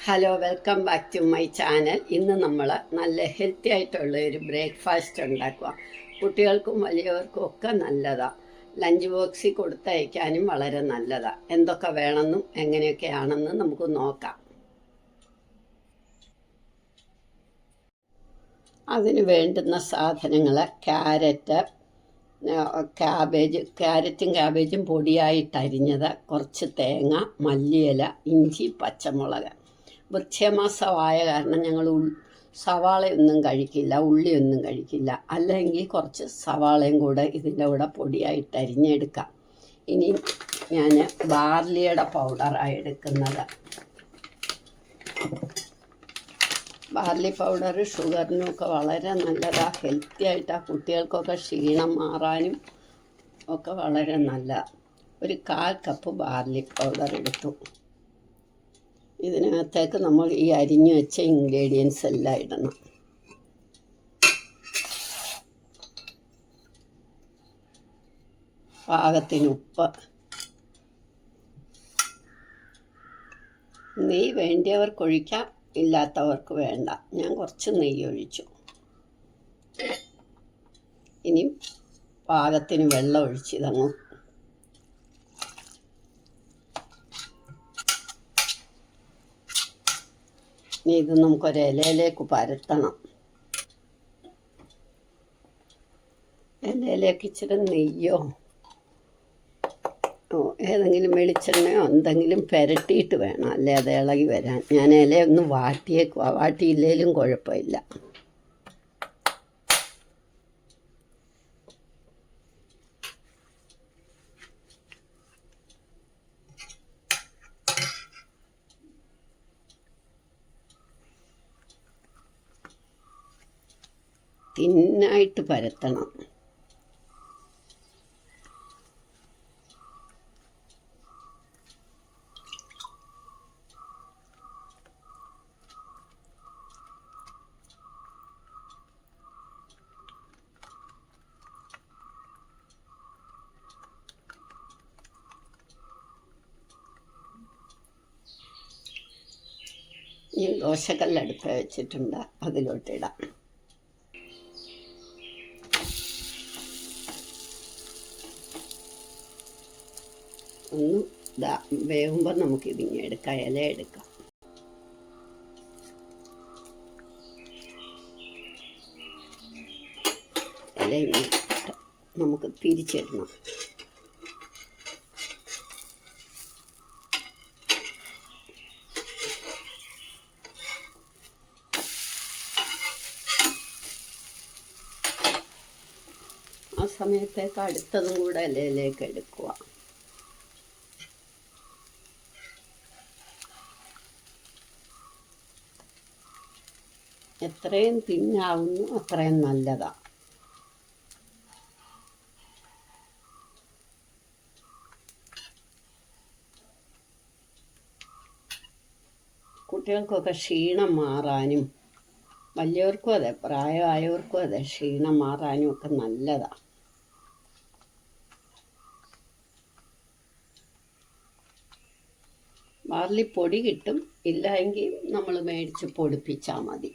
Hello, welcome back to my channel. ഇന്ന് നമ്മൾ നല്ല ഹെൽത്തി ആയിട്ടുള്ള ഒരു ബ്രേക്ക്ഫാസ്റ്റ് ഉണ്ടാക്കുക. കുട്ടികൾക്കും വലിയവർക്കും ഒക്കെ നല്ലതാണ്. ലഞ്ച് ബോക്സിൽ കൊടുത്തയക്കാനും വളരെ നല്ലതാണ്. എന്തൊക്കെ വേണമെന്നും എങ്ങനെയൊക്കെയാണെന്നും നമുക്ക് നോക്കാം. അതിന് വേണ്ടുന്ന സാധനങ്ങൾ ക്യാരറ്റും ക്യാബേജും പൊടിയായിട്ടരിഞ്ഞത്, കുറച്ച് തേങ്ങ, മല്ലിയില, ഇഞ്ചി, പച്ചമുളക്. വൃശ്ചികമാസമായ കാരണം ഞങ്ങൾ സവാളയൊന്നും കഴിക്കില്ല, ഉള്ളിയൊന്നും കഴിക്കില്ല. അല്ലെങ്കിൽ കുറച്ച് സവാളയും കൂടെ ഇതിൻ്റെ കൂടെ പൊടിയായിട്ട് അരിഞ്ഞെടുക്കാം. ഇനി ഞാൻ ബാർലിയുടെ പൗഡറാണ് എടുക്കുന്നത്. ബാർലി പൗഡർ ഷുഗറിനുമൊക്കെ വളരെ നല്ലതാണ്, ഹെൽത്തി ആയിട്ടാണ്. കുട്ടികൾക്കൊക്കെ ക്ഷീണം മാറാനും ഒക്കെ വളരെ നല്ലതാണ്. ഒരു 1/4 കപ്പ് ബാർലി പൗഡർ എടുത്തു. ഇതിനകത്തേക്ക് നമ്മൾ ഈ അരിഞ്ഞു വെച്ച ഇൻഗ്രീഡിയൻസ് എല്ലാം ഇടണം. പാകത്തിന് ഉപ്പ്. നെയ്യ് വേണ്ടിയവർക്ക് ഒഴിക്കാം, ഇല്ലാത്തവർക്ക് വേണ്ട. ഞാൻ കുറച്ച് നെയ്യ് ഒഴിച്ചു. ഇനി പാകത്തിന് വെള്ളം ഒഴിച്ചിതങ്ങും. ഇനി ഇത് നമുക്കൊരു ഇലയിലേക്ക് പരത്തണം. ഇലയിലേക്ക് ഇച്ചിരി നെയ്യോ ഏതെങ്കിലും വെളിച്ചെണ്ണയോ എന്തെങ്കിലും പുരട്ടിയിട്ട് വേണം, അല്ലേ അത് ഇളകി വരാൻ. ഞാൻ ഇലയൊന്ന് വാട്ടിയേക്കുക. വാട്ടിയില്ലേലും കുഴപ്പമില്ല. തിന്നായിട്ട് പരത്തണം. ഈ ദോശക്കല്ലടുപ്പ് വെച്ചിട്ടുണ്ട്, അതിലോട്ടിടാം. ഒന്ന് വേവുമ്പോൾ നമുക്ക് ഇതിങ്ങനെ എടുക്കാം, ഇല എടുക്കാം. ഇല ഇങ്ങനെ നമുക്ക് തിരിച്ചിടണം. ആ സമയത്തേക്ക് അടുത്തതും കൂടെ ഇലയിലേക്ക് എടുക്കുക. എത്രയും തിന്നാവുന്നു അത്രയും നല്ലതാണ്. കുട്ടികൾക്കൊക്കെ ക്ഷീണം മാറാനും വലിയവർക്കും അതെ, പ്രായമായവർക്കും അതെ, ക്ഷീണം മാറാനും ഒക്കെ നല്ലതാണ്. ബാർലിപ്പൊടി കിട്ടും, ഇല്ലെങ്കിൽ നമ്മൾ മേടിച്ച് പൊടിപ്പിച്ചാൽ മതി.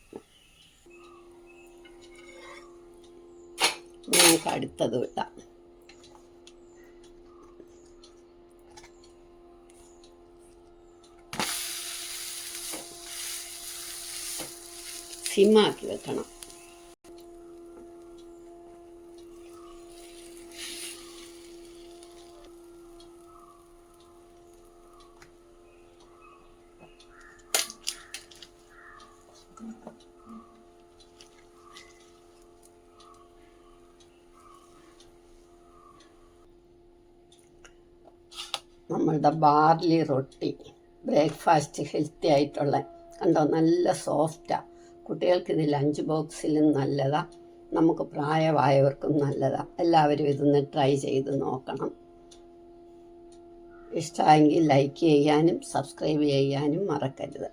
നമുക്ക് അടുത്തത് ഇടാം. സിമ്മാക്കി വെക്കണം. നമ്മളുടെ ബാർലി റൊട്ടി ബ്രേക്ക്ഫാസ്റ്റ് ഹെൽത്തി ആയിട്ടുള്ള, കണ്ടോ, നല്ല സോഫ്റ്റാണ്. കുട്ടികൾക്ക് ഇത് ലഞ്ച് ബോക്സിലും നല്ലതാണ്, നമുക്ക് പ്രായമായവർക്കും നല്ലതാണ്. എല്ലാവരും ഇതൊന്ന് ട്രൈ ചെയ്ത് നോക്കണം. ഇഷ്ടമായെങ്കിൽ ലൈക്ക് ചെയ്യാനും സബ്സ്ക്രൈബ് ചെയ്യാനും മറക്കരുത്.